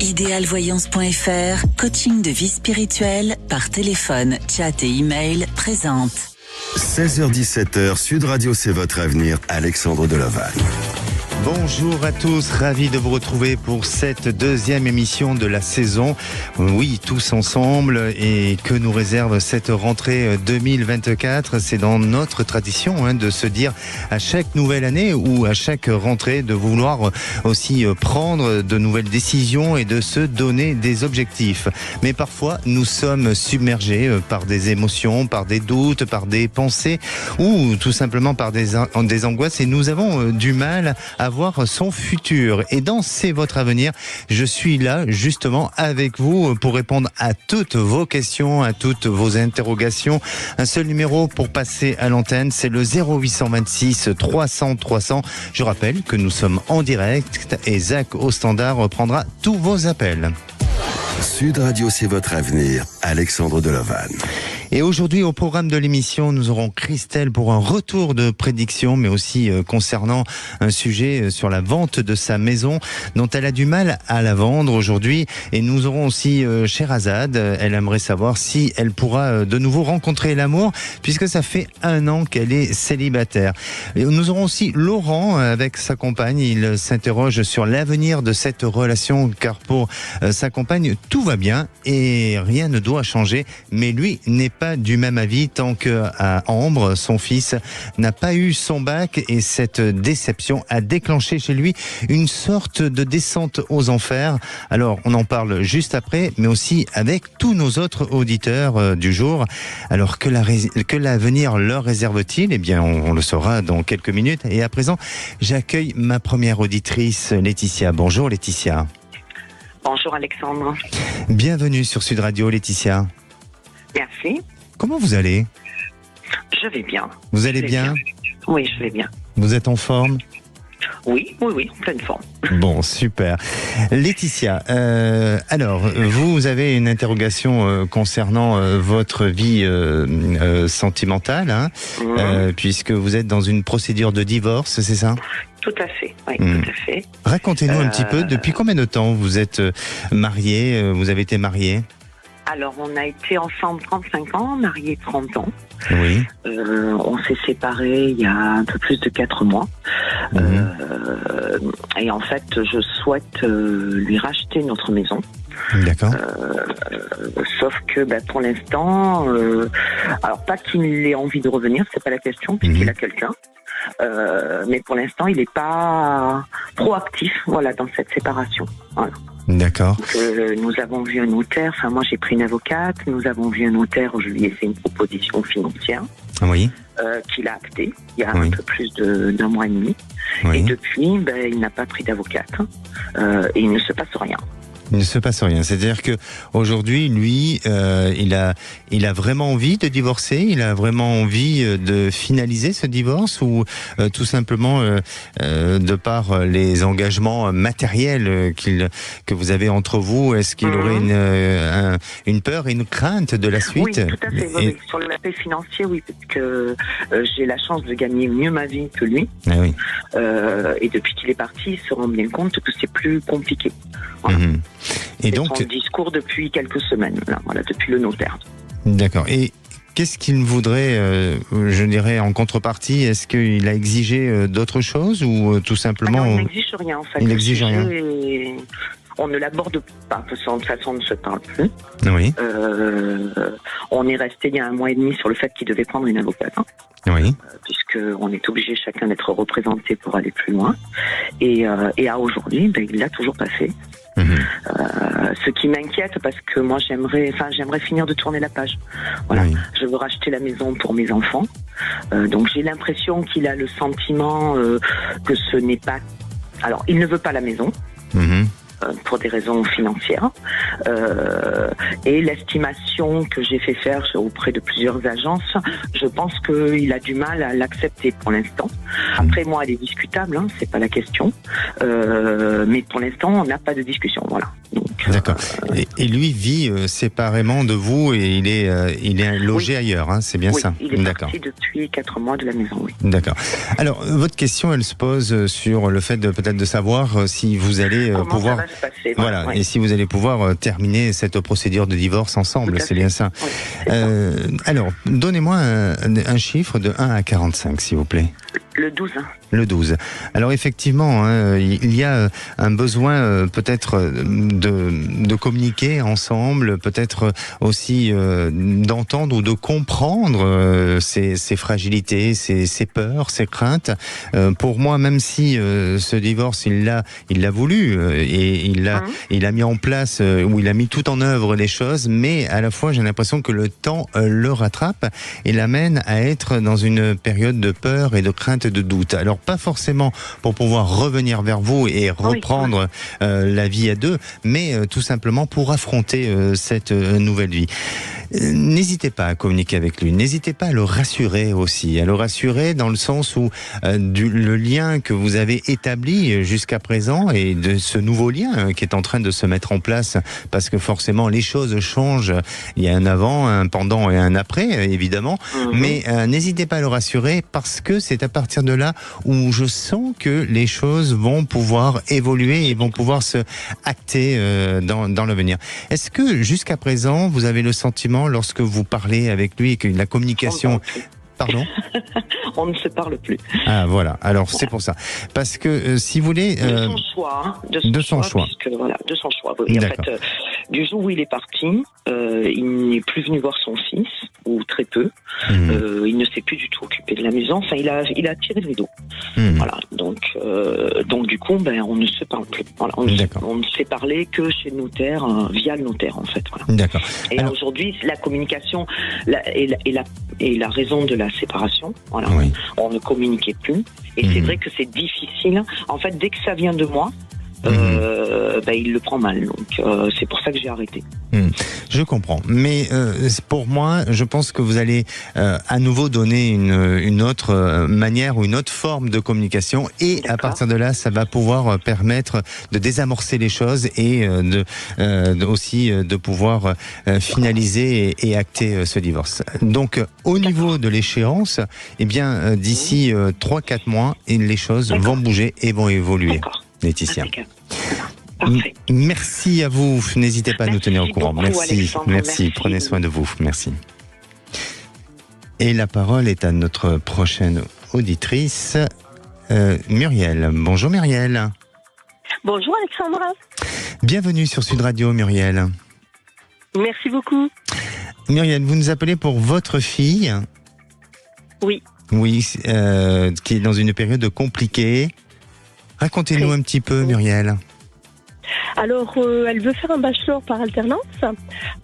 Idéalvoyance.fr, coaching de vie spirituelle par téléphone, chat et email présente. 16h-17h, Sud Radio, c'est votre avenir, Alexandre Delaval. Bonjour à tous, ravi de vous retrouver pour cette deuxième émission de la saison. Oui, tous ensemble, et que nous réserve cette rentrée 2024. C'est dans notre tradition de se dire à chaque nouvelle année ou à chaque rentrée de vouloir aussi prendre de nouvelles décisions et de se donner des objectifs. Mais parfois, nous sommes submergés par des émotions, par des doutes, par des pensées ou tout simplement par des angoisses, et nous avons du mal à voir son futur. Et dans C'est votre avenir, je suis là justement avec vous pour répondre à toutes vos questions, à toutes vos interrogations. Un seul numéro pour passer à l'antenne, c'est le 0826 300 300. Je rappelle que nous sommes en direct et Zach au standard reprendra tous vos appels. Sud Radio, c'est votre avenir, Alexandre Delaval. Et aujourd'hui, au programme de l'émission, nous aurons Christelle pour un retour de prédiction, mais aussi concernant un sujet sur la vente de sa maison, dont elle a du mal à la vendre aujourd'hui. Et nous aurons aussi Sherazade. Elle aimerait savoir si elle pourra de nouveau rencontrer l'amour, puisque ça fait 1 an qu'elle est célibataire. Et nous aurons aussi Laurent avec sa compagne. Il s'interroge sur l'avenir de cette relation, car pour sa compagne, tout va bien et rien ne doit changer. Mais lui n'est pas du même avis tant que Ambre, son fils, n'a pas eu son bac, et cette déception a déclenché chez lui une sorte de descente aux enfers. Alors on en parle juste après, mais aussi avec tous nos autres auditeurs du jour. Alors que l'avenir leur réserve-t-il? Eh bien on le saura dans quelques minutes. Et à présent, j'accueille ma première auditrice, Laetitia. Bonjour Laetitia. Bonjour Alexandre. Bienvenue sur Sud Radio, Laetitia. Merci. Comment vous allez? Je vais bien. Vous allez bien? Oui, je vais bien. Vous êtes en forme? Oui, en pleine forme. Bon, super. Laetitia, alors, vous avez une interrogation concernant votre vie sentimentale, puisque vous êtes dans une procédure de divorce, c'est ça? Tout à fait, oui, tout à fait. Racontez-nous un petit peu, depuis combien de temps vous êtes mariés, vous avez été mariés? Alors, on a été ensemble 35 ans, mariés 30 ans. Oui. On s'est séparés il y a un peu plus de 4 mois. Et en fait, je souhaite lui racheter notre maison. D'accord. Sauf que pour l'instant, alors pas qu'il ait envie de revenir, c'est pas la question, puisqu'il a quelqu'un. Mais pour l'instant, il n'est pas proactif, dans cette séparation. Voilà. D'accord. Donc, nous avons vu un notaire, moi j'ai pris une avocate, nous avons vu un notaire où je lui ai fait une proposition financière. Oui. Qu'il a acté il y a un peu plus d'1 mois et demi. Oui. Et depuis, il n'a pas pris d'avocate. Et il ne se passe rien. Il ne se passe rien. C'est-à-dire que aujourd'hui, lui, il a vraiment envie de divorcer. Il a vraiment envie de finaliser ce divorce, ou tout simplement de par les engagements matériels que vous avez entre vous, est-ce qu'il aurait une peur et une crainte de la suite? Oui, tout à fait. Oui. Sur l'aspect financier, oui, parce que j'ai la chance de gagner mieux ma vie que lui. Ah oui. Et depuis qu'il est parti, il se rend bien compte que c'est plus compliqué. Voilà. Et donc, son discours depuis quelques semaines, depuis le notaire. D'accord. Et qu'est-ce qu'il voudrait, je dirais, en contrepartie? Est-ce qu'il a exigé d'autres choses, ou tout simplement... Il n'exige rien, en fait. Il n'exige rien. On ne l'aborde pas, de toute façon, on ne se parle plus. Oui. On est resté il y a 1 mois et demi sur le fait qu'il devait prendre une avocate. Oui. Puisqu'on est obligé chacun d'être représenté pour aller plus loin. Et à aujourd'hui, il l'a toujours pas fait. Ce qui m'inquiète, parce que moi j'aimerais finir de tourner la page. Voilà. Oui. Je veux racheter la maison pour mes enfants. Donc j'ai l'impression qu'il a le sentiment que ce n'est pas... Alors, il ne veut pas la maison. Pour des raisons financières. Et l'estimation que j'ai fait faire auprès de plusieurs agences, je pense qu'il a du mal à l'accepter pour l'instant. Après, moi, elle est discutable, c'est pas la question. Mais pour l'instant, on n'a pas de discussion, voilà. Donc, Donc, d'accord. Et lui vit séparément de vous et il est logé ailleurs, hein, c'est bien oui, ça. Il est parti depuis 4 mois de la maison, oui. D'accord. Alors, votre question, elle se pose sur le fait peut-être de savoir si vous allez pouvoir... ça va se passer, voilà, ouais. et si vous allez pouvoir terminer cette procédure de divorce ensemble, c'est bien ça. Oui, c'est ça. Alors, donnez-moi un chiffre de 1 à 45, s'il vous plaît. Le 12. Le 12. Alors effectivement, hein, il y a un besoin peut-être de communiquer ensemble, peut-être aussi d'entendre ou de comprendre ses fragilités, ses peurs, ses craintes. Pour moi, même si ce divorce, il l'a voulu et il a mis en place ou il a mis tout en œuvre les choses, mais à la fois j'ai l'impression que le temps le rattrape et l'amène à être dans une période de peur et de crainte, de doute. Alors pas forcément pour pouvoir revenir vers vous et reprendre la vie à deux, mais tout simplement pour affronter cette nouvelle vie. N'hésitez pas à communiquer avec lui, n'hésitez pas à le rassurer aussi, à le rassurer dans le sens où le lien que vous avez établi jusqu'à présent et de ce nouveau lien qui est en train de se mettre en place, parce que forcément les choses changent, il y a un avant, un pendant et un après évidemment, mais n'hésitez pas à le rassurer parce que c'est à partir de là où je sens que les choses vont pouvoir évoluer et vont pouvoir se acter dans l'avenir. Est-ce que jusqu'à présent vous avez le sentiment lorsque vous parlez avec lui et que la communication... Pardon ? On ne se parle plus. Ah voilà, alors c'est pour ça. Parce que si vous voulez... De son choix. De son choix. Puisque, voilà, de son choix. Oui. En fait, du jour où il est parti, il n'est plus venu voir son fils, ou très peu. Il ne s'est plus du tout occupé de la maison. Enfin, il a tiré le rideau. Voilà. Donc du coup, on ne se parle plus. Voilà. On ne s'est parlé que chez le notaire, via le notaire, en fait. Voilà. D'accord. Et alors, aujourd'hui, la communication est la raison de la séparation. Voilà. Oui. On ne communiquait plus. Et c'est vrai que c'est difficile. En fait, dès que ça vient de moi, il le prend mal. Donc c'est pour ça que j'ai arrêté. Je comprends. Mais pour moi, je pense que vous allez à nouveau donner une autre manière ou une autre forme de communication. Et à partir de là, ça va pouvoir permettre de désamorcer les choses et aussi de pouvoir finaliser et acter ce divorce. Donc, au niveau de l'échéance, eh bien, d'ici 3-4 mois, les choses vont bouger et vont évoluer. Laetitia. Merci à vous. N'hésitez pas à nous tenir au courant. Merci. Prenez soin de vous. Merci. Et la parole est à notre prochaine auditrice, Muriel. Bonjour Muriel. Bonjour Alexandra. Bienvenue sur Sud Radio, Muriel. Merci beaucoup. Muriel, vous nous appelez pour votre fille. Oui. Oui, qui est dans une période compliquée. Racontez-nous un petit peu, Muriel. Alors, elle veut faire un bachelor par alternance.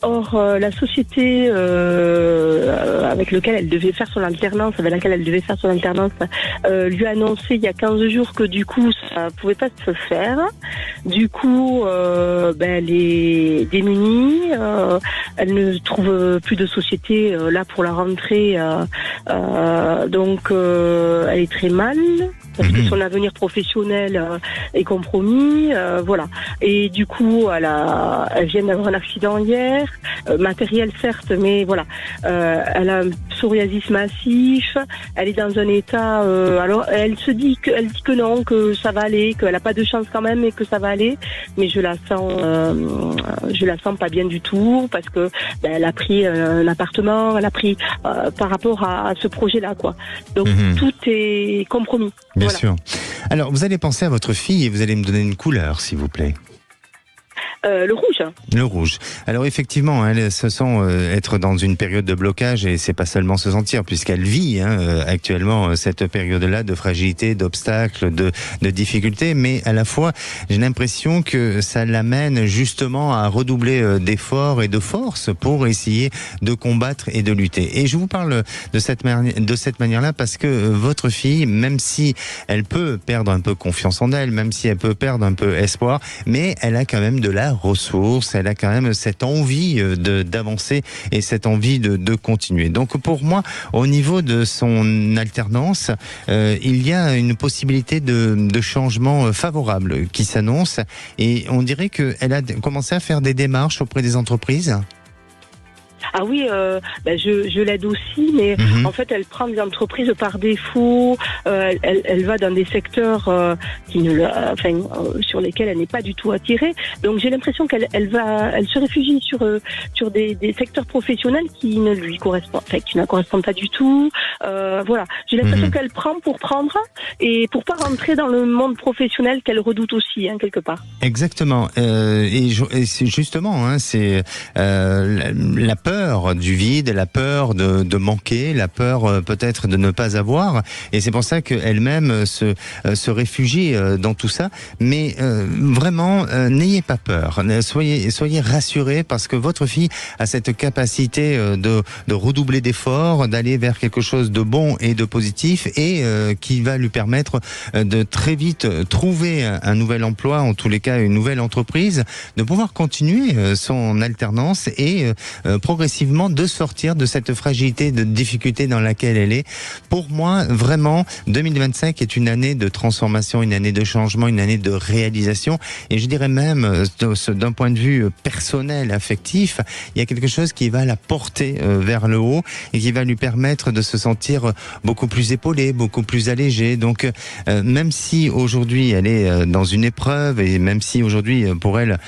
Or, la société avec laquelle elle devait faire son alternance, lui a annoncé il y a 15 jours que du coup, ça pouvait pas se faire. Du coup, elle est démunie. Elle ne trouve plus de société là pour la rentrée. Donc, elle est très mal. Parce que son avenir professionnel est compromis, voilà. Et du coup, elle vient d'avoir un accident hier, matériel certes, mais voilà. Elle a un psoriasis massif, elle est dans un état. Alors, elle dit que non, que ça va aller, qu'elle a pas de chance quand même, et que ça va aller. Mais je la sens pas bien du tout, parce que elle a pris un appartement, elle a pris par rapport à ce projet-là, quoi. Donc tout est compromis. Bien sûr. Alors, vous allez penser à votre fille et vous allez me donner une couleur, s'il vous plaît. Le rouge. Le rouge. Alors effectivement, elle se sent être dans une période de blocage et c'est pas seulement se sentir, puisqu'elle vit actuellement cette période-là de fragilité, d'obstacles, de difficultés, mais à la fois, j'ai l'impression que ça l'amène justement à redoubler d'efforts et de force pour essayer de combattre et de lutter. Et je vous parle de cette manière-là parce que votre fille, même si elle peut perdre un peu confiance en elle, même si elle peut perdre un peu espoir, mais elle a quand même de la la ressource, elle a quand même cette envie d'avancer et cette envie de continuer. Donc pour moi, au niveau de son alternance, il y a une possibilité de changement favorable qui s'annonce et on dirait qu'elle a commencé à faire des démarches auprès des entreprises. Ah oui, je l'aide aussi, mais en fait, elle prend des entreprises par défaut. Elle va dans des secteurs sur lesquels elle n'est pas du tout attirée. Donc j'ai l'impression qu'elle se réfugie sur des secteurs professionnels qui ne lui correspondent, qui ne correspondent pas du tout. Voilà, j'ai l'impression qu'elle prend pour prendre et pour pas rentrer dans le monde professionnel qu'elle redoute aussi, quelque part. Exactement. Et c'est justement, c'est la peur du vide, la peur de manquer, la peur peut-être de ne pas avoir, et c'est pour ça qu'elle-même se réfugie dans tout ça. Mais vraiment, n'ayez pas peur, soyez rassurés, parce que votre fille a cette capacité de redoubler d'efforts, d'aller vers quelque chose de bon et de positif, et qui va lui permettre de très vite trouver un nouvel emploi, en tous les cas une nouvelle entreprise, de pouvoir continuer son alternance et progressivement de sortir de cette fragilité, de difficulté dans laquelle elle est. Pour moi, vraiment, 2025 est une année de transformation, une année de changement, une année de réalisation. Et je dirais même, d'un point de vue personnel, affectif, il y a quelque chose qui va la porter vers le haut et qui va lui permettre de se sentir beaucoup plus épaulée, beaucoup plus allégée. Donc, même si aujourd'hui elle est dans une épreuve, et même si aujourd'hui pour elle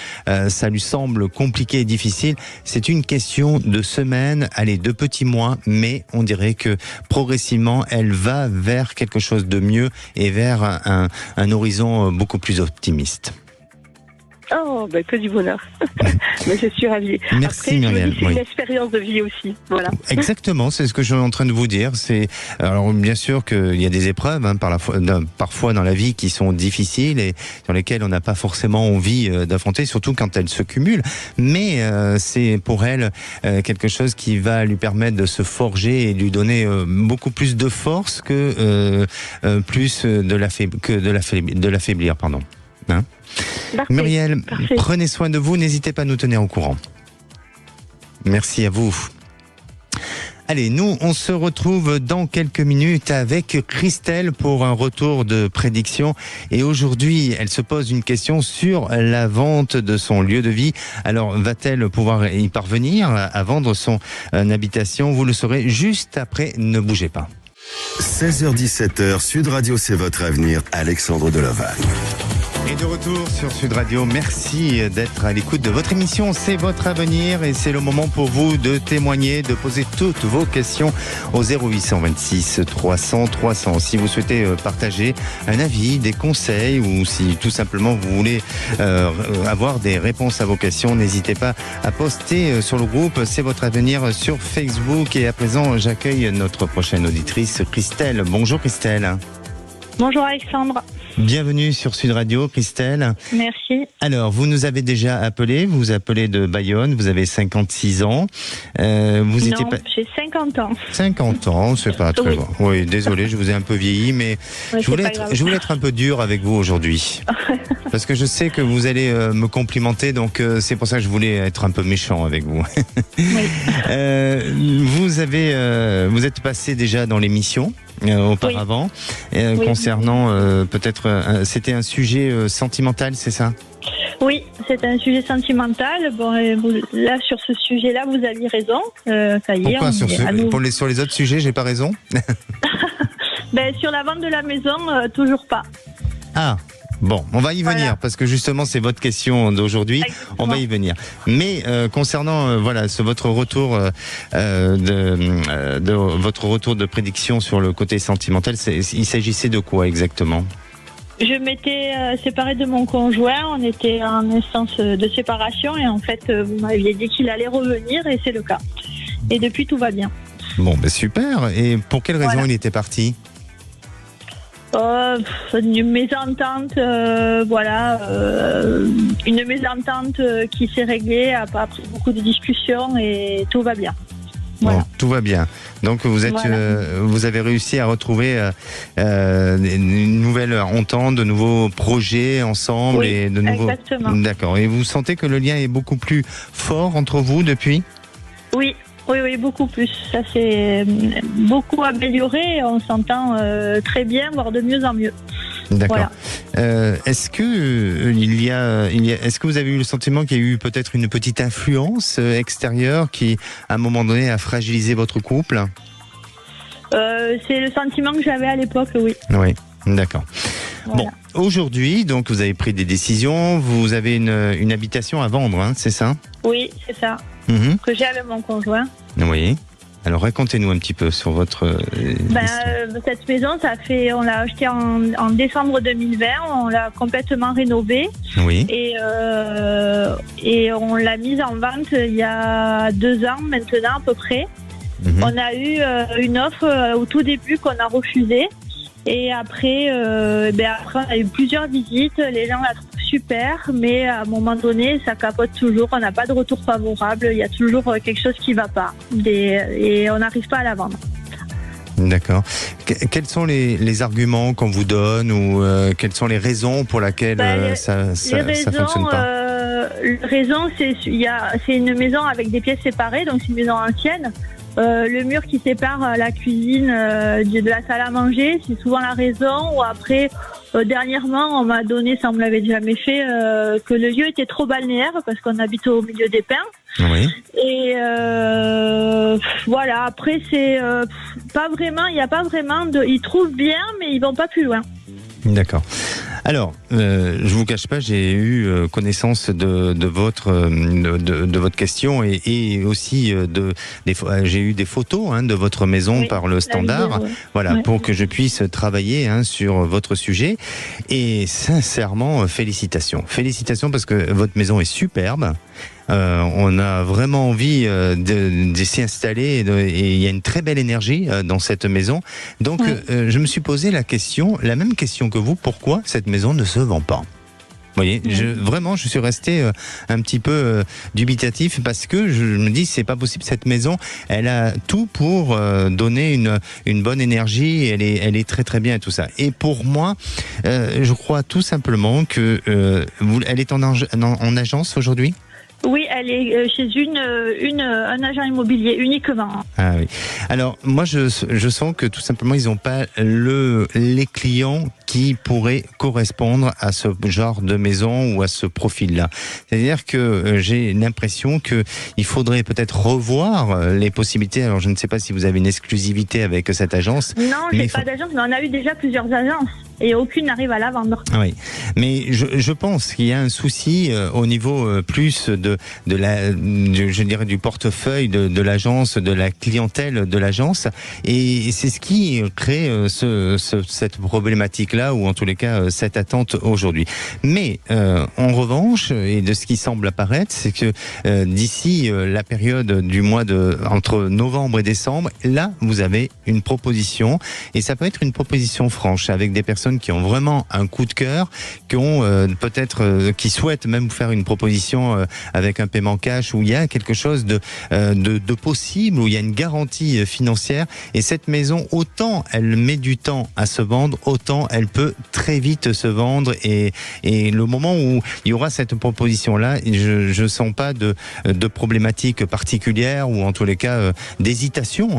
ça lui semble compliqué et difficile, c'est une question de semaines, allez, de petits mois, mais on dirait que progressivement elle va vers quelque chose de mieux et vers un horizon beaucoup plus optimiste. Oh, que du bonheur. Mais je suis ravie. Merci. Après, Muriel. C'est une expérience de vie aussi. Voilà. Exactement, c'est ce que je suis en train de vous dire. Alors bien sûr qu'il y a des épreuves parfois dans la vie qui sont difficiles et sur lesquelles on n'a pas forcément envie d'affronter, surtout quand elles se cumulent. Mais c'est pour elle quelque chose qui va lui permettre de se forger et lui donner beaucoup plus de force que de l'affaiblir. Hein? Parfait. Muriel, Parfait. Prenez soin de vous, n'hésitez pas à nous tenir au courant. Merci à vous. Allez, nous, on se retrouve dans quelques minutes avec Christelle pour un retour de prédiction. Et aujourd'hui, elle se pose une question sur la vente de son lieu de vie. Alors, va-t-elle pouvoir y parvenir à vendre son habitation? Vous le saurez juste après, ne bougez pas. 16h-17h, Sud Radio, c'est votre avenir. Alexandre Deloval. Et de retour sur Sud Radio, merci d'être à l'écoute de votre émission, c'est votre avenir et c'est le moment pour vous de témoigner, de poser toutes vos questions au 0826 300 300. Si vous souhaitez partager un avis, des conseils ou si tout simplement vous voulez avoir des réponses à vos questions, n'hésitez pas à poster sur le groupe C'est votre avenir sur Facebook. Et à présent, j'accueille notre prochaine auditrice, Christelle. Bonjour Christelle. Bonjour Alexandre. Bienvenue sur Sud Radio, Christelle. Merci. Alors, vous nous avez déjà appelé, vous appelez de Bayonne, vous avez 56 ans. J'ai 50 ans. 50 ans, c'est pas très bon. Oui, désolé, je vous ai un peu vieilli, mais je voulais être un peu dur avec vous aujourd'hui. Parce que je sais que vous allez me complimenter, donc c'est pour ça que je voulais être un peu méchant avec vous. Oui. Vous êtes passé déjà dans l'émission auparavant, concernant peut-être, c'était un sujet sentimental, c'est ça? Oui, c'est un sujet sentimental. Bon, là, sur ce sujet-là, vous aviez raison. Ça y est. Pourquoi sur les autres sujets, j'ai pas raison? Sur la vente de la maison, toujours pas. Ah. Bon, on va y venir parce que justement c'est votre question d'aujourd'hui. Exactement. On va y venir. Mais concernant votre retour de votre retour de prédiction sur le côté sentimental, il s'agissait de quoi exactement? Je m'étais séparée de mon conjoint, on était en instance de séparation et en fait vous m'aviez dit qu'il allait revenir et c'est le cas. Et depuis tout va bien. Bon, super. Et pour quelle raison il était parti? Une mésentente, une mésentente qui s'est réglée après beaucoup de discussions et tout va bien. Voilà. Bon, tout va bien. Donc vous êtes, vous avez réussi à retrouver une nouvelle entente, de nouveaux projets ensemble, Oui, et de nouveaux. exactement. D'accord. Et vous sentez que le lien est beaucoup plus fort entre vous depuis? Oui, beaucoup plus. Ça s'est beaucoup amélioré. On s'entend très bien, voire de mieux en mieux. D'accord. Voilà. Est-ce que est-ce que vous avez eu le sentiment qu'il y a eu peut-être une petite influence extérieure qui, à un moment donné, a fragilisé votre couple? C'est le sentiment que j'avais à l'époque, oui. Oui, d'accord. Voilà. Bon, aujourd'hui, donc vous avez pris des décisions. Vous avez une habitation à vendre, hein, c'est ça? Oui, c'est ça. Mhm. Que j'ai avec mon conjoint. Oui. Alors racontez-nous un petit peu sur votre histoire. Cette maison, on l'a achetée en décembre 2020. On l'a complètement rénovée. Oui. Et on l'a mise en vente il y a 2 ans maintenant à peu près. Mhm. On a eu une offre au tout début qu'on a refusée. Et après, on a eu plusieurs visites. Les gens la trouvent super, mais à un moment donné, ça capote toujours. On n'a pas de retour favorable. Il y a toujours quelque chose qui ne va pas. Et on n'arrive pas à la vendre. D'accord. Quels sont les arguments qu'on vous donne, ou quelles sont les raisons pour lesquelles ça fonctionne pas? Les raisons, c'est une maison avec des pièces séparées, donc c'est une maison ancienne. Le mur qui sépare la cuisine de la salle à manger, c'est souvent la raison. Ou après, dernièrement, on m'a donné, ça on me l'avait jamais fait, que le lieu était trop balnéaire parce qu'on habite au milieu des pins. Oui. Et voilà. Après, c'est pas vraiment. Il n'y a pas vraiment de. Ils trouvent bien, mais ils vont pas plus loin. D'accord. Alors, je vous cache pas, j'ai eu connaissance de votre question, et aussi j'ai eu des photos de votre maison par le standard, vidéo, voilà, pour que je puisse travailler sur votre sujet. Et sincèrement, félicitations parce que votre maison est superbe. On a vraiment envie de s'y installer, et il y a une très belle énergie dans cette maison. Donc, je me suis posé la même question que vous: pourquoi cette maison ne se vend pas? Vous voyez, je suis resté un petit peu dubitatif, parce que je me dis, c'est pas possible, cette maison, elle a tout pour donner une bonne énergie, elle est très très bien et tout ça. Et pour moi, je crois tout simplement que elle est en agence aujourd'hui. Oui, elle est chez un agent immobilier uniquement. Ah oui. Alors moi je sens que tout simplement ils n'ont pas les clients qui pourraient correspondre à ce genre de maison ou à ce profil-là. C'est-à-dire que j'ai l'impression que il faudrait peut-être revoir les possibilités. Alors je ne sais pas si vous avez une exclusivité avec cette agence. Non, j'ai pas d'agence, mais on a eu déjà plusieurs agences et aucune n'arrive à la vendre. Oui, mais je pense qu'il y a un souci au niveau plus je dirais du portefeuille de l'agence, de la clientèle de l'agence, et c'est ce qui crée cette problématique-là, ou en tous les cas cette attente aujourd'hui. Mais en revanche, et de ce qui semble apparaître, c'est que d'ici la période du mois entre novembre et décembre, là vous avez une proposition, et ça peut être une proposition franche avec des personnes qui ont vraiment un coup de cœur, qui ont qui souhaitent même vous faire une proposition avec un paiement cash, où il y a quelque chose de possible, où il y a une garantie financière. Et cette maison, autant elle met du temps à se vendre, autant elle peut très vite se vendre. Et le moment où il y aura cette proposition-là, je sens pas de problématique particulière, ou en tous les cas d'hésitation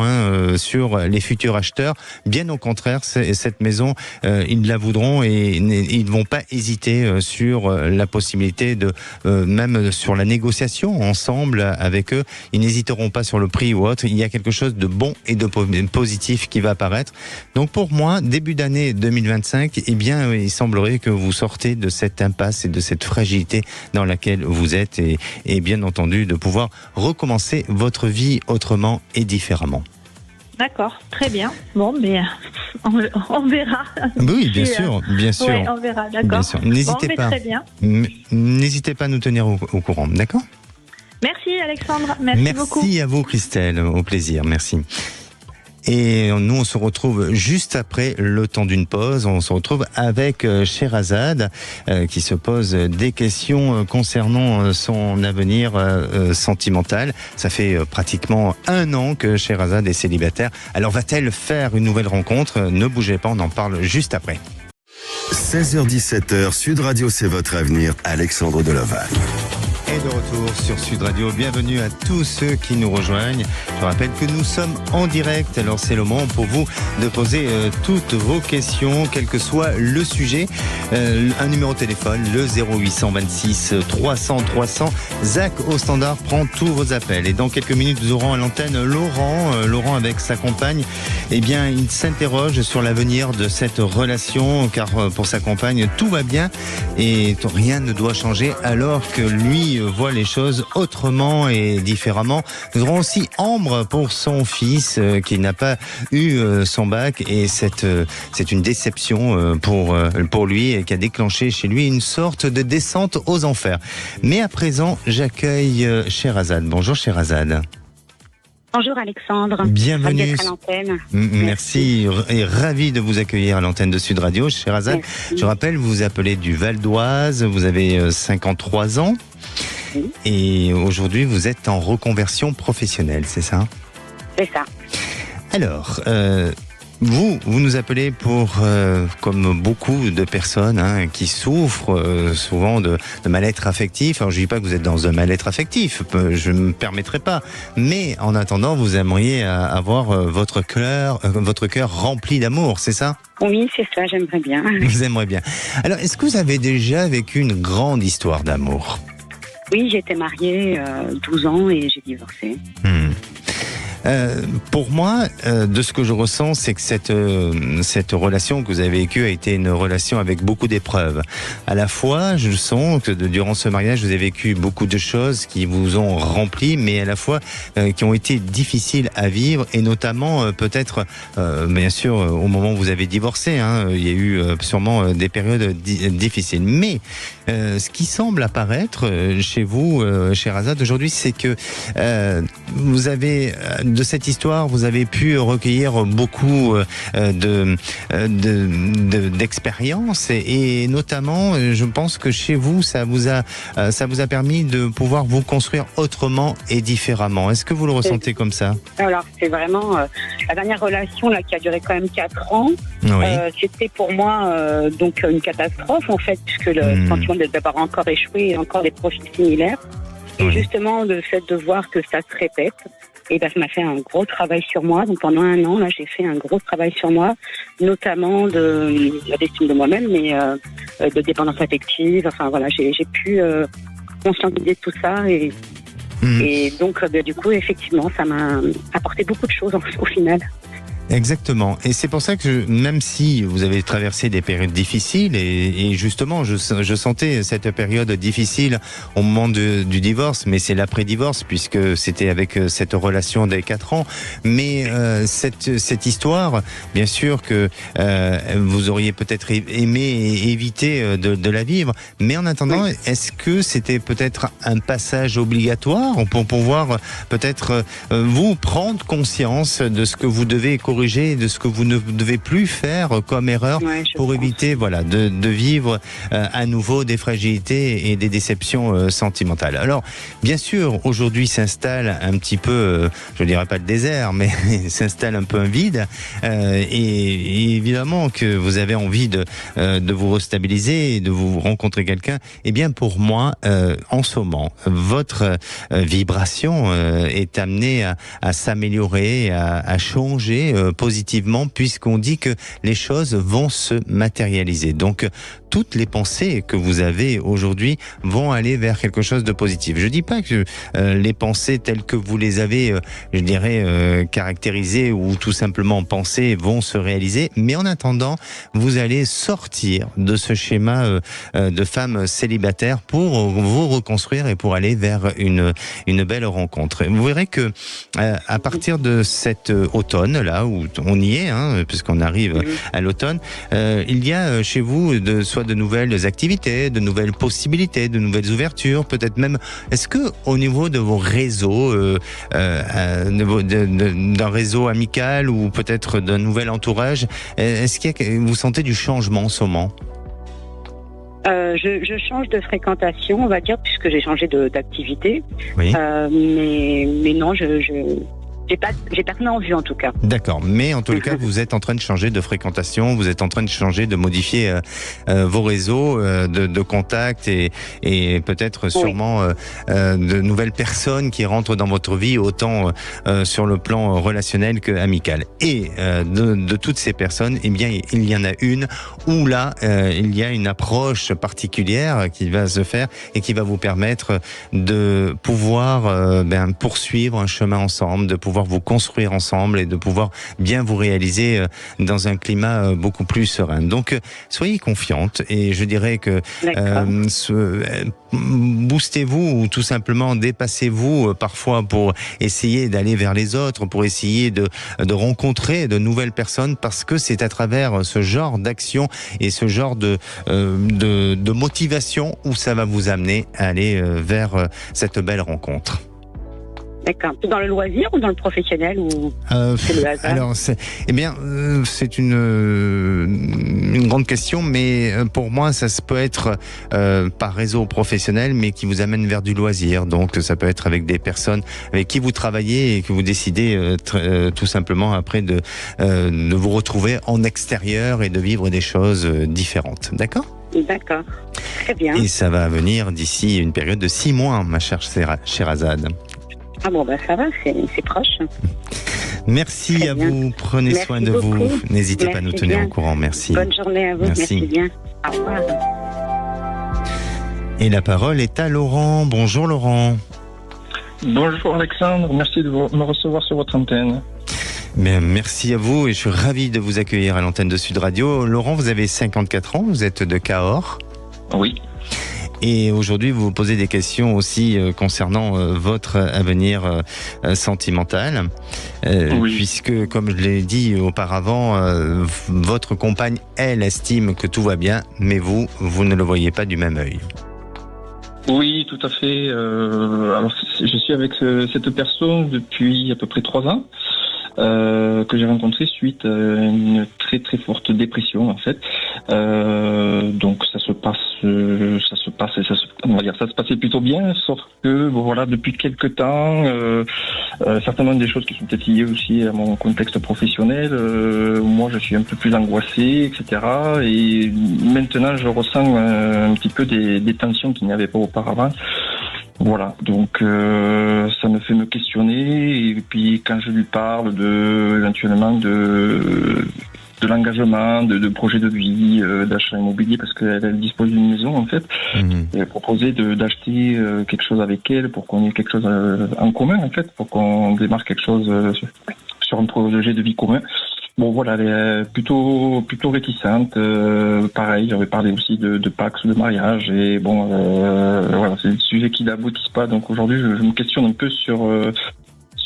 sur les futurs acheteurs. Bien au contraire, cette maison, ils la voudront, et ils ne vont pas hésiter sur la possibilité même sur la négociation ensemble avec eux. Ils n'hésiteront pas sur le prix ou autre. Il y a quelque chose de bon et de positif qui va apparaître. Donc pour moi, début d'année 2025, eh bien, il semblerait que vous sortez de cette impasse et de cette fragilité dans laquelle vous êtes, et bien entendu de pouvoir recommencer votre vie autrement et différemment. D'accord, très bien. Bon, mais on verra. Oui, bien sûr, bien sûr. Ouais, on verra, d'accord. N'hésitez pas. Très bien. N'hésitez pas à nous tenir au courant, d'accord ? Merci Alexandre, merci beaucoup. Merci à vous Christelle, au plaisir, merci. Et nous, on se retrouve juste après le temps d'une pause. On se retrouve avec Sherazade qui se pose des questions concernant son avenir sentimental. Ça fait pratiquement 1 an que Sherazade est célibataire. Alors va-t-elle faire une nouvelle rencontre? Ne bougez pas, on en parle juste après. 16h-17h, Sud Radio, c'est votre avenir. Alexandre Deloval. Et de retour sur Sud Radio, bienvenue à tous ceux qui nous rejoignent. Je rappelle que nous sommes en direct, alors c'est le moment pour vous de poser toutes vos questions, quel que soit le sujet. Un numéro de téléphone, le 0826 300 300. Zach au standard prend tous vos appels. Et dans quelques minutes, nous aurons à l'antenne Laurent avec sa compagne. Eh bien, il s'interroge sur l'avenir de cette relation, car pour sa compagne, tout va bien et rien ne doit changer, alors que lui voit les choses autrement et différemment. Nous aurons aussi Ambre pour son fils qui n'a pas eu son bac, et c'est une déception pour lui, et qui a déclenché chez lui une sorte de descente aux enfers. Mais à présent, j'accueille Sherazade. Bonjour Sherazade. Bonjour Alexandre. Bienvenue. D'être à l'antenne. Merci et ravi de vous accueillir à l'antenne de Sud Radio. Sherazade, je rappelle, vous vous appelez du Val d'Oise, vous avez 53 ans. Oui. Et aujourd'hui, vous êtes en reconversion professionnelle, c'est ça? C'est ça. Alors, vous nous appelez pour, comme beaucoup de personnes qui souffrent souvent de mal-être affectif. Alors, je dis pas que vous êtes dans un mal-être affectif, je ne me permettrai pas. Mais en attendant, vous aimeriez avoir votre cœur rempli d'amour, c'est ça? Oui, c'est ça, j'aimerais bien. Vous aimeriez bien. Alors, est-ce que vous avez déjà vécu une grande histoire d'amour? Oui, j'ai été mariée 12 ans et j'ai divorcé. Pour moi, de ce que je ressens, c'est que cette relation que vous avez vécue a été une relation avec beaucoup d'épreuves. À la fois, je sens que durant ce mariage, vous avez vécu beaucoup de choses qui vous ont rempli, mais à la fois qui ont été difficiles à vivre, et notamment peut-être, bien sûr, au moment où vous avez divorcé, il y a eu sûrement des périodes difficiles. Mais ce qui semble apparaître chez vous, Sherazade, aujourd'hui, c'est que vous avez de cette histoire, vous avez pu recueillir beaucoup d'expériences, et notamment, je pense que chez vous, ça vous a permis de pouvoir vous construire autrement et différemment. Est-ce que vous le ressentez comme ça? Alors, c'est vraiment la dernière relation là qui a duré quand même 4 ans. Oui. C'était pour moi donc une catastrophe en fait, puisque le sentiment d'avoir encore échoué et encore des profils similaires. Et justement, le fait de voir que ça se répète, et ça m'a fait un gros travail sur moi. Donc pendant 1 an, là, j'ai fait un gros travail sur moi, notamment de l'estime de moi-même, mais de dépendance affective. Enfin voilà, j'ai pu conscientiser tout ça, et donc du coup, effectivement, ça m'a apporté beaucoup de choses au final. Exactement. Et c'est pour ça que même si vous avez traversé des périodes difficiles, et justement, je sentais cette période difficile au moment du divorce, mais c'est l'après-divorce, puisque c'était avec cette relation des 4 ans. Mais cette histoire, bien sûr que vous auriez peut-être aimé et évité de la vivre. Mais en attendant, est-ce que c'était peut-être un passage obligatoire pour pouvoir peut-être vous prendre conscience de ce que vous devez corriger, de ce que vous ne devez plus faire comme erreur, pour éviter de vivre à nouveau des fragilités et des déceptions sentimentales. Alors, bien sûr, aujourd'hui s'installe un petit peu, je ne dirais pas le désert, mais s'installe un peu un vide, et évidemment que vous avez envie de vous restabiliser et de vous rencontrer quelqu'un. Eh bien, pour moi, en ce moment, votre vibration est amenée à s'améliorer, à changer positivement, puisqu'on dit que les choses vont se matérialiser. Donc, toutes les pensées que vous avez aujourd'hui vont aller vers quelque chose de positif. Je dis pas que les pensées telles que vous les avez, je dirais, caractérisées ou tout simplement pensées vont se réaliser, mais en attendant, vous allez sortir de ce schéma de femme célibataire pour vous reconstruire et pour aller vers une belle rencontre. Vous verrez que à partir de cet automne là, où on y est, puisqu'on arrive à l'automne. Il y a chez vous soit de nouvelles activités, de nouvelles possibilités, de nouvelles ouvertures, peut-être même. Est-ce que au niveau de vos réseaux, d'un réseau amical ou peut-être d'un nouvel entourage, est-ce que vous sentez du changement en ce moment? Je change de fréquentation, on va dire, puisque j'ai changé d'activité. Oui. Mais non, j'ai personne en vue en tout cas. D'accord, mais en tout cas, vous êtes en train de changer de fréquentation, vous êtes en train de changer, de modifier vos réseaux de contacts et peut-être sûrement de nouvelles personnes qui rentrent dans votre vie, autant sur le plan relationnel que amical. Et de toutes ces personnes, eh bien, il y en a une où là, il y a une approche particulière qui va se faire et qui va vous permettre de pouvoir poursuivre un chemin ensemble, de pouvoir vous construire ensemble et de pouvoir bien vous réaliser dans un climat beaucoup plus serein. Donc, soyez confiante et je dirais que boostez-vous ou tout simplement dépassez-vous parfois pour essayer d'aller vers les autres, pour essayer de rencontrer de nouvelles personnes, parce que c'est à travers ce genre d'action et ce genre de motivation où ça va vous amener à aller vers cette belle rencontre. D'accord. Dans le loisir ou dans le professionnel ou c'est le hasard? Alors, c'est une grande question, mais pour moi, ça peut être par réseau professionnel, mais qui vous amène vers du loisir. Donc, ça peut être avec des personnes avec qui vous travaillez et que vous décidez tout simplement après de vous retrouver en extérieur et de vivre des choses différentes. D'accord ? D'accord. Très bien. Et ça va venir d'ici une période de 6 mois, ma chère Sherazade. Ah bon, ça va, c'est proche. Merci très à bien. Vous, prenez soin de beaucoup. Vous. N'hésitez pas à nous tenir au courant. Merci. Bonne journée à vous. Merci bien. Au revoir. Et la parole est à Laurent. Bonjour Laurent. Bonjour Alexandre, merci de me recevoir sur votre antenne. Bien, merci à vous et je suis ravi de vous accueillir à l'antenne de Sud Radio. Laurent, vous avez 54 ans, vous êtes de Cahors. Oui. Et aujourd'hui, vous vous posez des questions aussi concernant votre avenir sentimental, oui. Puisque, comme je l'ai dit auparavant, votre compagne, elle, estime que tout va bien, mais vous ne le voyez pas du même œil. Oui, tout à fait. Alors, je suis avec cette personne depuis à peu près 3 ans. Que j'ai rencontré suite à une très très forte dépression en fait. Donc ça se passait plutôt bien, sauf que depuis quelques temps, certainement des choses qui sont peut-être liées aussi à mon contexte professionnel. Moi, je suis un peu plus angoissé, etc. Et maintenant, je ressens un petit peu des tensions qu'il n'y avait pas auparavant. Voilà, donc ça me fait me questionner, et puis quand je lui parle éventuellement de l'engagement, de projets de vie, d'achat immobilier, parce qu'elle dispose d'une maison en fait, et elle proposait d'acheter quelque chose avec elle pour qu'on ait quelque chose en commun en fait, pour qu'on démarre quelque chose sur un projet de vie commun. Bon voilà, elle est plutôt réticente. Pareil, j'avais parlé aussi de Pax, de mariage, et bon, voilà, c'est des sujets qui n'aboutissent pas. Donc aujourd'hui, je me questionne un peu sur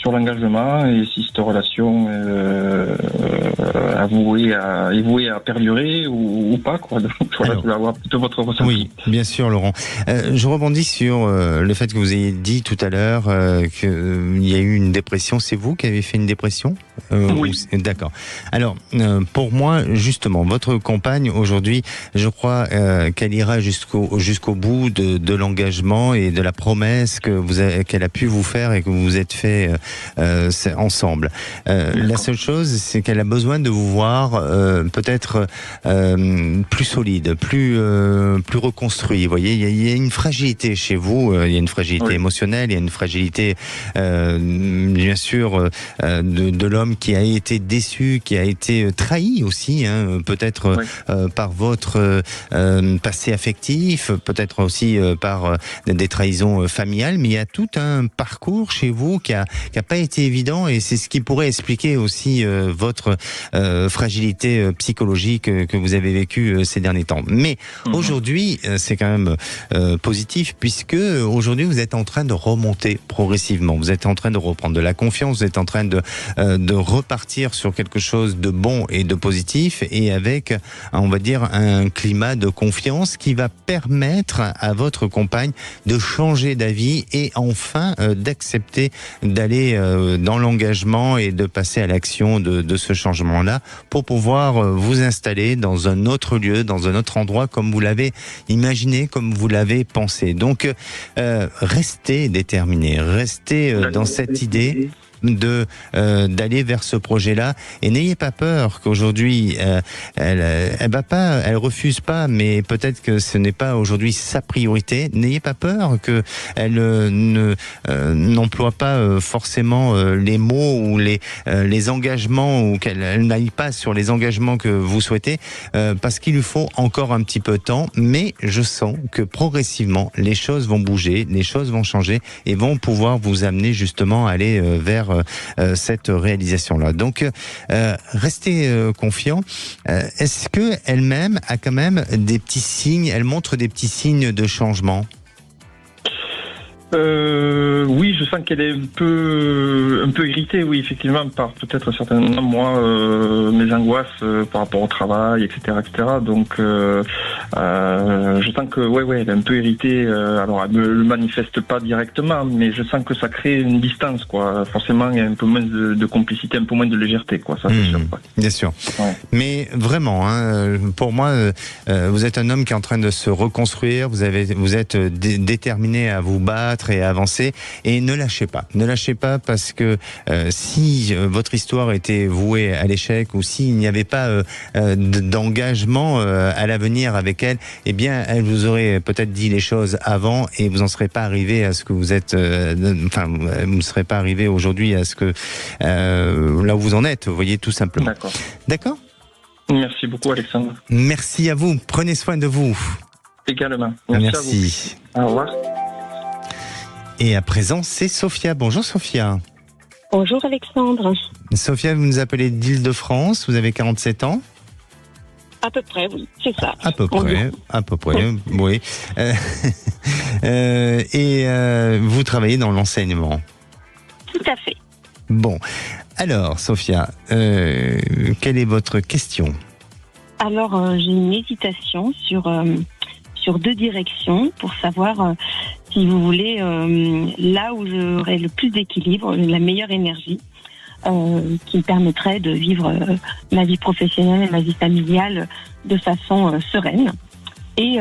l'engagement et si cette relation est vouée à perdurer ou pas, quoi. Donc voilà, je voulais avoir plutôt votre ressenti. Oui, bien sûr, Laurent. Je rebondis sur le fait que vous ayez dit tout à l'heure qu'il y a eu une dépression. C'est vous qui avez fait une dépression ? Oui. D'accord. Alors, pour moi, justement, votre compagne, aujourd'hui, je crois qu'elle ira jusqu'au bout de l'engagement et de la promesse qu'elle a pu vous faire et que vous vous êtes fait ensemble. La seule chose, c'est qu'elle a besoin de vous voir peut-être plus solide, plus reconstruit. Vous voyez, il y a une fragilité chez vous, il y a une fragilité émotionnelle, il y a une fragilité, bien sûr, de l'homme qui a été déçu, qui a été trahi aussi, peut-être par votre passé affectif, peut-être aussi par des trahisons familiales, mais il y a tout un parcours chez vous qui a qui n'a pas été évident et c'est ce qui pourrait expliquer aussi votre fragilité psychologique que vous avez vécue ces derniers temps. Mais aujourd'hui, c'est quand même positif puisque aujourd'hui vous êtes en train de remonter progressivement. Vous êtes en train de reprendre de la confiance, vous êtes en train de repartir sur quelque chose de bon et de positif et avec, on va dire, un climat de confiance qui va permettre à votre compagne de changer d'avis et enfin d'accepter d'aller dans l'engagement et de passer à l'action de ce changement-là pour pouvoir vous installer dans un autre lieu, dans un autre endroit comme vous l'avez imaginé, comme vous l'avez pensé. Donc, restez déterminés, restez dans cette idée d'aller vers ce projet-là et n'ayez pas peur qu'aujourd'hui elle refuse pas, mais peut-être que ce n'est pas aujourd'hui sa priorité. N'ayez pas peur que elle n'emploie pas forcément les mots ou les engagements ou qu'elle n'aille pas sur les engagements que vous souhaitez parce qu'il lui faut encore un petit peu de temps, mais je sens que progressivement les choses vont bouger, les choses vont changer et vont pouvoir vous amener justement à aller vers cette réalisation-là. Donc, restez confiants. Est-ce que elle-même a quand même des petits signes, elle montre des petits signes de changement ? Oui, je sens qu'elle est un peu irritée, oui, effectivement, par peut-être certainement moi mes angoisses par rapport au travail, etc. Donc, je sens que ouais, elle est un peu irritée. Alors, elle me le manifeste pas directement, mais je sens que ça crée une distance, quoi. Forcément, il y a un peu moins de complicité, un peu moins de légèreté, quoi. Ça, c'est sûr. Quoi. Bien sûr. Ouais. Mais vraiment, pour moi, vous êtes un homme qui est en train de se reconstruire. Vous êtes déterminé à vous battre et avancer et ne lâchez pas parce que si votre histoire était vouée à l'échec ou s'il n'y avait pas d'engagement à l'avenir avec elle, eh bien elle vous aurait peut-être dit les choses avant et vous n'en serez pas arrivé à ce que vous êtes vous ne serez pas arrivé aujourd'hui à ce que là où vous en êtes, vous voyez, tout simplement. D'accord. Merci beaucoup, Alexandre. Merci à vous, prenez soin de vous également. Merci. À vous. Au revoir. Et à présent, c'est Sophia. Bonjour Sophia. Bonjour Alexandre. Sophia, vous nous appelez d'Île-de-France, vous avez 47 ans ? À peu près, oui, c'est ça. À peu près, oui. Et vous travaillez dans l'enseignement ? Tout à fait. Bon, alors Sophia, quelle est votre question ? Alors, j'ai une hésitation sur 2 directions pour savoir si vous voulez là où j'aurai le plus d'équilibre, la meilleure énergie qui me permettrait de vivre ma vie professionnelle et ma vie familiale de façon sereine. Et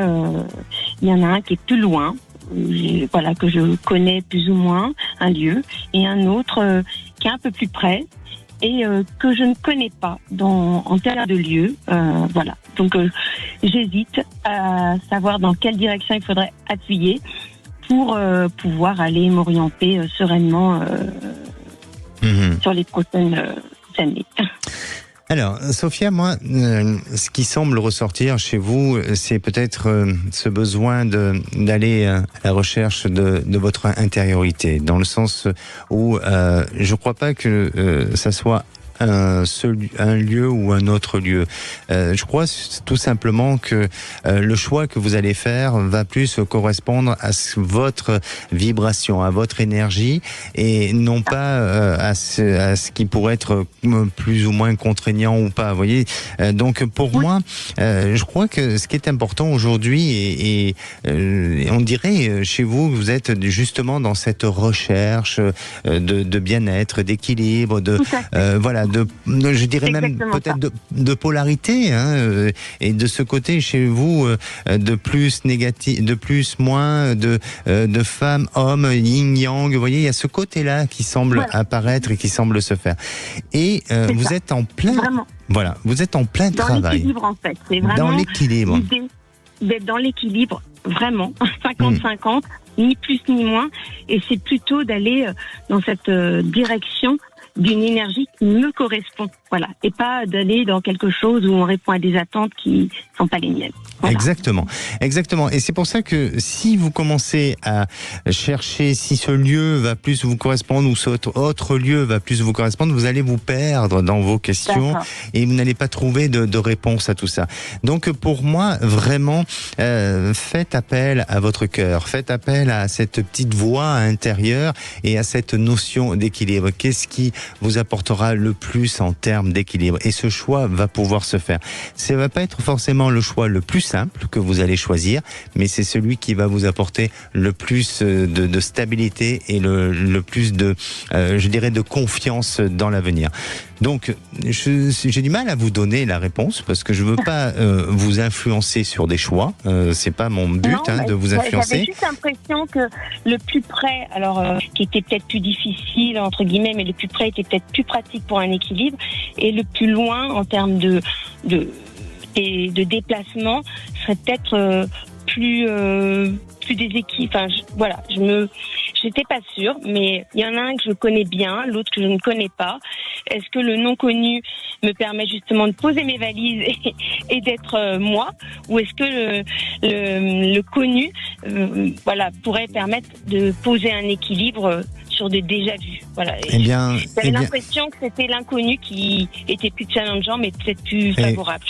il y en a un qui est plus loin, que je connais plus ou moins, un lieu, et un autre qui est un peu plus près et que je ne connais pas en termes de lieu. Donc j'hésite à savoir dans quelle direction il faudrait appuyer pour pouvoir aller m'orienter sereinement sur les prochaines années. Alors, Sophia, moi, ce qui semble ressortir chez vous, c'est peut-être ce besoin d'aller à la recherche de votre intériorité, dans le sens où je ne crois pas que ça soit un lieu ou un autre lieu. Je crois tout simplement que le choix que vous allez faire va plus correspondre à votre vibration, à votre énergie et non pas à ce qui pourrait être plus ou moins contraignant ou pas. Vous voyez. Donc pour moi, je crois que ce qui est important aujourd'hui et on dirait chez vous, vous êtes justement dans cette recherche de bien-être, d'équilibre, je dirais même peut-être de polarité, et de ce côté chez vous de plus négatif, de plus moins, de femmes, hommes, yin yang. Vous voyez, il y a ce côté-là qui semble apparaître et qui semble se faire. Et vous êtes en plein, vous êtes en plein travail. Dans l'équilibre en fait, c'est vraiment dans l'équilibre. L'idée d'être dans l'équilibre, vraiment 50-50, ni plus ni moins. Et c'est plutôt d'aller dans cette direction d'une énergie qui me correspond. Voilà. Et pas d'aller dans quelque chose où on répond à des attentes qui sont pas les miennes. Voilà. Exactement. Et c'est pour ça que si vous commencez à chercher si ce lieu va plus vous correspondre ou cet autre lieu va plus vous correspondre, vous allez vous perdre dans vos questions. D'accord. Et vous n'allez pas trouver de réponse à tout ça. Donc pour moi, vraiment, faites appel à votre cœur, faites appel à cette petite voix intérieure et à cette notion d'équilibre. Qu'est-ce qui vous apportera le plus en termes d'équilibre? Et ce choix va pouvoir se faire. Ça va pas être forcément le choix le plus simple que vous allez choisir, mais c'est celui qui va vous apporter le plus de stabilité et le plus je dirais, de confiance dans l'avenir. Donc, j'ai du mal à vous donner la réponse parce que je veux pas vous influencer sur des choix. C'est pas mon but de vous influencer. J'avais juste l'impression que le plus près, qui était peut-être plus difficile entre guillemets, mais le plus près était peut-être plus pratique pour un équilibre, et le plus loin en termes de déplacement serait peut-être plus déséquilibré. Enfin, j'étais pas sûre, mais il y en a un que je connais bien, l'autre que je ne connais pas. Est-ce que le non connu me permet justement de poser mes valises et d'être moi, ou est-ce que le connu, pourrait permettre de poser un équilibre sur des déjà-vus. Voilà. J'avais l'impression que c'était l'inconnu qui était plus challengeant, mais peut-être plus favorable.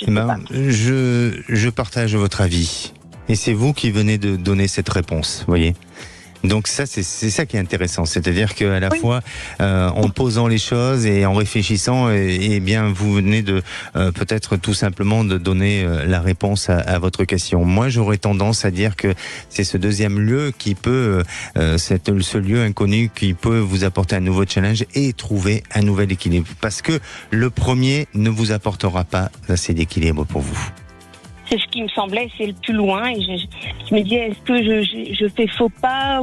Je partage votre avis. Et c'est vous qui venez de donner cette réponse, voyez. Donc ça, c'est ça qui est intéressant, c'est-à-dire qu'à la fois, en posant les choses et en réfléchissant, et bien vous venez de peut-être tout simplement de donner la réponse à votre question. Moi, j'aurais tendance à dire que c'est ce deuxième lieu qui peut, ce lieu inconnu qui peut vous apporter un nouveau challenge et trouver un nouvel équilibre, parce que le premier ne vous apportera pas assez d'équilibre pour vous. C'est ce qui me semblait, c'est le plus loin, et je me disais, est-ce que je fais faux pas,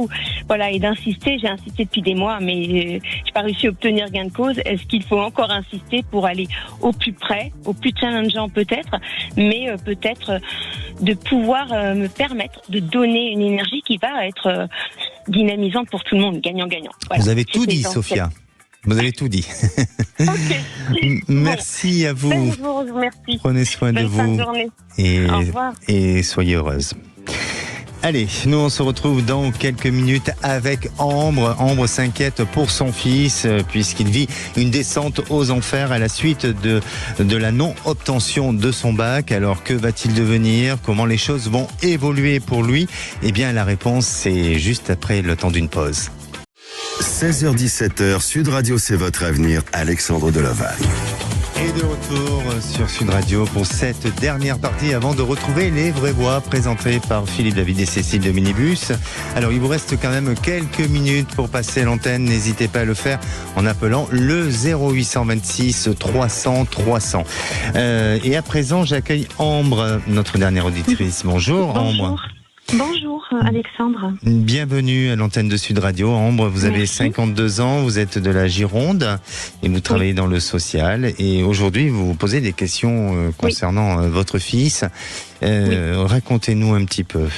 et d'insister. J'ai insisté depuis des mois, mais j'ai pas réussi à obtenir gain de cause. Est-ce qu'il faut encore insister pour aller au plus près, au plus challengeant peut-être, mais peut-être de pouvoir me permettre de donner une énergie qui va être dynamisante pour tout le monde, gagnant-gagnant. Voilà. Vous avez tout dit, Sophia. Vous avez tout dit. Okay. Merci à vous. Bonjour, merci. Prenez soin de vous. Bonne journée. Au revoir. Et soyez heureuse. Allez, nous on se retrouve dans quelques minutes avec Ambre. Ambre s'inquiète pour son fils puisqu'il vit une descente aux enfers à la suite de la non-obtention de son bac. Alors que va-t-il devenir? Comment les choses vont évoluer pour lui? Eh bien la réponse c'est juste après le temps d'une pause. 16h-17h, Sud Radio, c'est votre avenir, Alexandre Delaval. Et de retour sur Sud Radio pour cette dernière partie avant de retrouver les vraies voix présentées par Philippe David et Cécile de Minibus. Alors il vous reste quand même quelques minutes pour passer l'antenne, n'hésitez pas à le faire en appelant le 0826 300 300. Et à présent j'accueille Ambre, notre dernière auditrice. Bonjour Ambre. Bonjour Alexandre. Bienvenue à l'antenne de Sud Radio. Ambre, vous avez 52 ans, vous êtes de la Gironde et vous travaillez dans le social. Et aujourd'hui, vous vous posez des questions concernant votre fils. Racontez-nous un petit peu.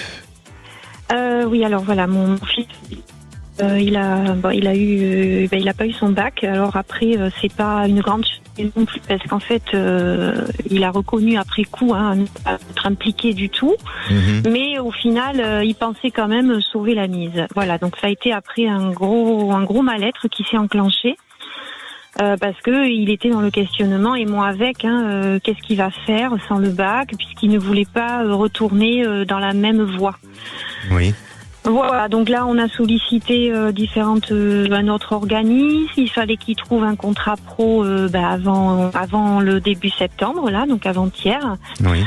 Oui, alors voilà, mon fils, il a pas eu son bac. Alors après, c'est pas une grande chose non plus, parce qu'en fait, il a reconnu après coup ne pas être impliqué du tout, mais au final, il pensait quand même sauver la mise. Voilà, donc ça a été après un gros mal-être qui s'est enclenché. Parce que il était dans le questionnement et moi avec, qu'est-ce qu'il va faire sans le bac, puisqu'il ne voulait pas retourner dans la même voie. Oui. Voilà, donc là on a sollicité un autre organisme. Il fallait qu'il trouve un contrat pro avant le début septembre, là, donc avant-hier. Oui.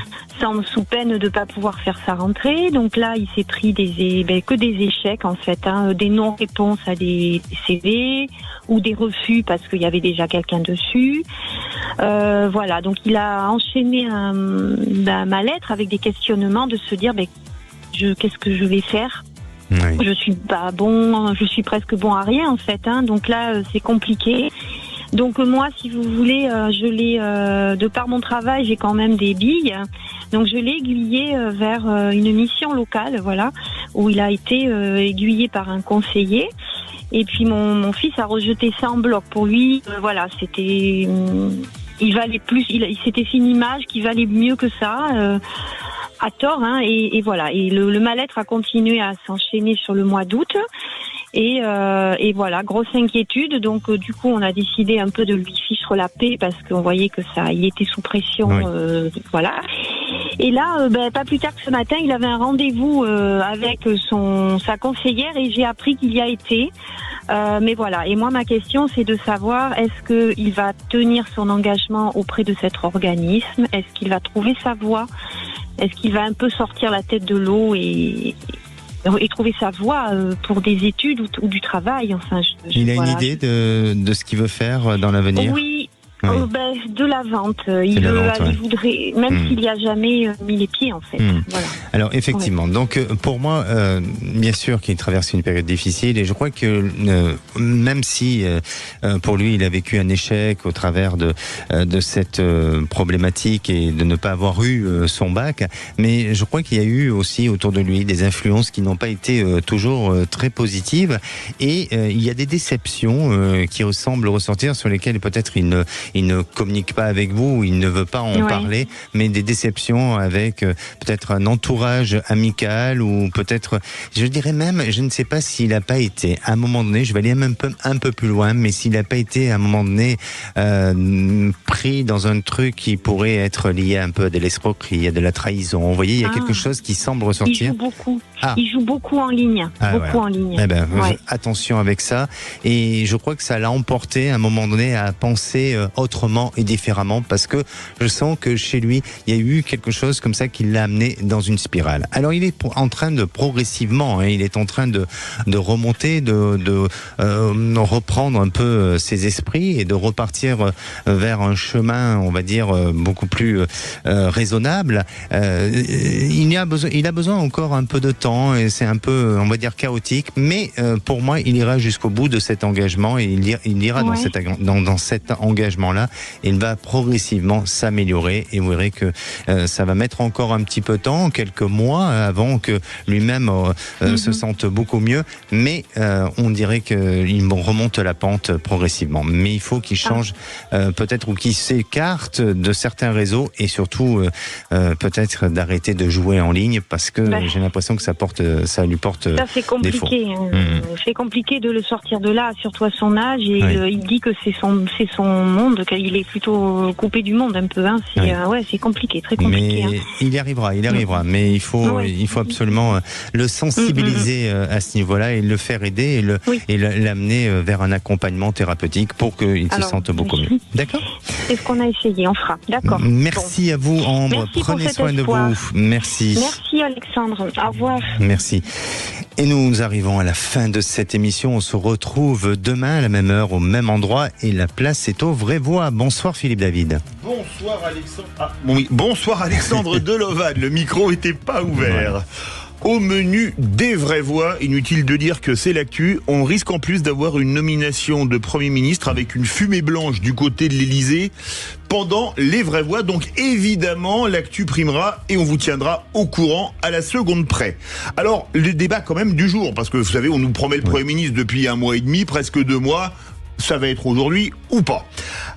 Sous peine de pas pouvoir faire sa rentrée. Donc là, il s'est pris que des échecs en fait, des non-réponses à des CV ou des refus parce qu'il y avait déjà quelqu'un dessus. Voilà, donc il a enchaîné ma lettre avec des questionnements de se dire qu'est-ce que je vais faire. Oui. Je suis pas bon, je suis presque bon à rien en fait, donc là c'est compliqué. Donc moi, si vous voulez, je l'ai de par mon travail, j'ai quand même des billes. Donc je l'ai aiguillé vers une mission locale, voilà, où il a été aiguillé par un conseiller. Et puis mon fils a rejeté ça en bloc. Pour lui, voilà, c'était, il valait plus, il s'était fait une image qui valait mieux que ça. À tort, hein, et voilà. Et le mal-être a continué à s'enchaîner sur le mois d'août. Et voilà, grosse inquiétude. Donc du coup, on a décidé un peu de lui fichtre la paix parce qu'on voyait que il était sous pression. Oui. Voilà. Et là, pas plus tard que ce matin, il avait un rendez-vous avec sa conseillère et j'ai appris qu'il y a été. Mais voilà. Et moi, ma question, c'est de savoir est-ce qu'il va tenir son engagement auprès de cet organisme? Est-ce qu'il va trouver sa voie? Est-ce qu'il va un peu sortir la tête de l'eau et trouver sa voie pour des études ou du travail? Enfin, il a une idée de ce qu'il veut faire dans l'avenir? Oui. De la vente. Il voudrait, même s'il n'y a jamais mis les pieds, en fait. Voilà. Alors, effectivement. Ouais. Donc, pour moi, bien sûr qu'il traverse une période difficile et je crois que même si pour lui, il a vécu un échec au travers de cette problématique et de ne pas avoir eu son bac, mais je crois qu'il y a eu aussi autour de lui des influences qui n'ont pas été toujours très positives et il y a des déceptions qui semblent ressortir sur lesquelles peut-être il ne communique pas avec vous, il ne veut pas en parler, mais des déceptions avec peut-être un entourage amical ou peut-être, je dirais même, je ne sais pas s'il n'a pas été, à un moment donné, je vais aller un peu plus loin, mais s'il n'a pas été à un moment donné pris dans un truc qui pourrait être lié un peu à de l'escroquerie, à de la trahison. Vous voyez, il y a quelque chose qui semble ressortir. Il joue beaucoup. Il joue beaucoup en ligne. En ligne. Eh ben, attention avec ça. Et je crois que ça l'a emporté à un moment donné à penser autrement et différemment parce que je sens que chez lui, il y a eu quelque chose comme ça qui l'a amené dans une spirale. Alors, il est en train de progressivement, il est en train de remonter, de reprendre un peu ses esprits et de repartir vers un chemin, on va dire, beaucoup plus raisonnable. Il a besoin encore un peu de temps et c'est un peu, on va dire, chaotique, mais pour moi, il ira jusqu'au bout de cet engagement et il ira dans cet engagement-là et il va progressivement s'améliorer et vous verrez que ça va mettre encore un petit peu de temps, quelques mois avant que lui-même se sente beaucoup mieux, mais on dirait qu'il remonte la pente progressivement. Mais il faut qu'il change peut-être ou qu'il s'écarte de certains réseaux et surtout peut-être d'arrêter de jouer en ligne parce que j'ai l'impression que ça lui porte c'est compliqué. C'est compliqué de le sortir de là, surtout à son âge et il dit que c'est son monde, qu'il est plutôt coupé du monde un peu. C'est compliqué, très compliqué. Mais il y arrivera. Mais il faut absolument le sensibiliser à ce niveau-là et le faire aider et l'amener vers un accompagnement thérapeutique pour qu'il se sente beaucoup mieux. D'accord ? C'est ce qu'on a essayé, on fera. D'accord. Merci à vous, Ambre. Prenez soin de vous. Merci. Merci, Alexandre. Au revoir. Merci. Et nous arrivons à la fin de cette émission. On se retrouve demain à la même heure, au même endroit. Et la place est aux vraies voix. Bonsoir Philippe David. Bonsoir Alexandre. Bonsoir Alexandre Delovan. Le micro n'était pas ouvert. Au menu des vraies voix, inutile de dire que c'est l'actu, on risque en plus d'avoir une nomination de Premier ministre avec une fumée blanche du côté de l'Elysée pendant les vraies voix. Donc évidemment, l'actu primera et on vous tiendra au courant à la seconde près. Alors, le débat quand même du jour, parce que vous savez, on nous promet le Premier ministre depuis 1 mois et demi, presque 2 mois. Ça va être aujourd'hui ou pas.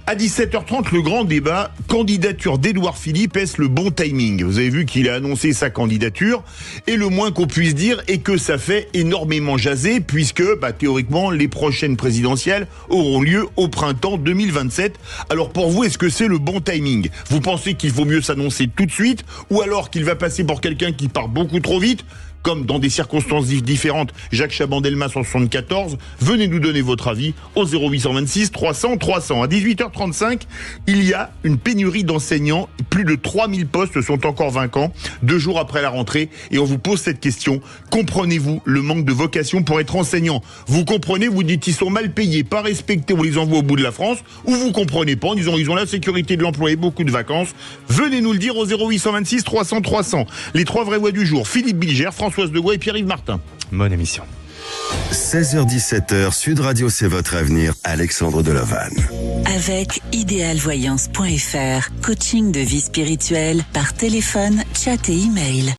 À 17h30, le grand débat, candidature d'Édouard Philippe, est-ce le bon timing? Vous avez vu qu'il a annoncé sa candidature et le moins qu'on puisse dire est que ça fait énormément jaser puisque, théoriquement, les prochaines présidentielles auront lieu au printemps 2027. Alors pour vous, est-ce que c'est le bon timing? Vous pensez qu'il vaut mieux s'annoncer tout de suite ou alors qu'il va passer pour quelqu'un qui part beaucoup trop vite? Comme dans des circonstances différentes, Jacques Chaban-Delmas en 74. Venez nous donner votre avis au 0826 300 300. À 18h35, il y a une pénurie d'enseignants. Plus de 3000 postes sont encore vacants 2 jours après la rentrée. Et on vous pose cette question. Comprenez-vous le manque de vocation pour être enseignant? Vous comprenez, vous dites ils sont mal payés, pas respectés, on les envoie au bout de la France. Ou vous comprenez pas en disant ils ont la sécurité de l'emploi et beaucoup de vacances. Venez nous le dire au 0826 300 300. Les 3 vraies voix du jour. Philippe Bilger, Françoise Degois et Pierre-Yves Martin. Bonne émission. 16h-17h, Sud Radio, c'est votre avenir. Alexandre Delovan. Avec idéalvoyance.fr, coaching de vie spirituelle par téléphone, chat et email.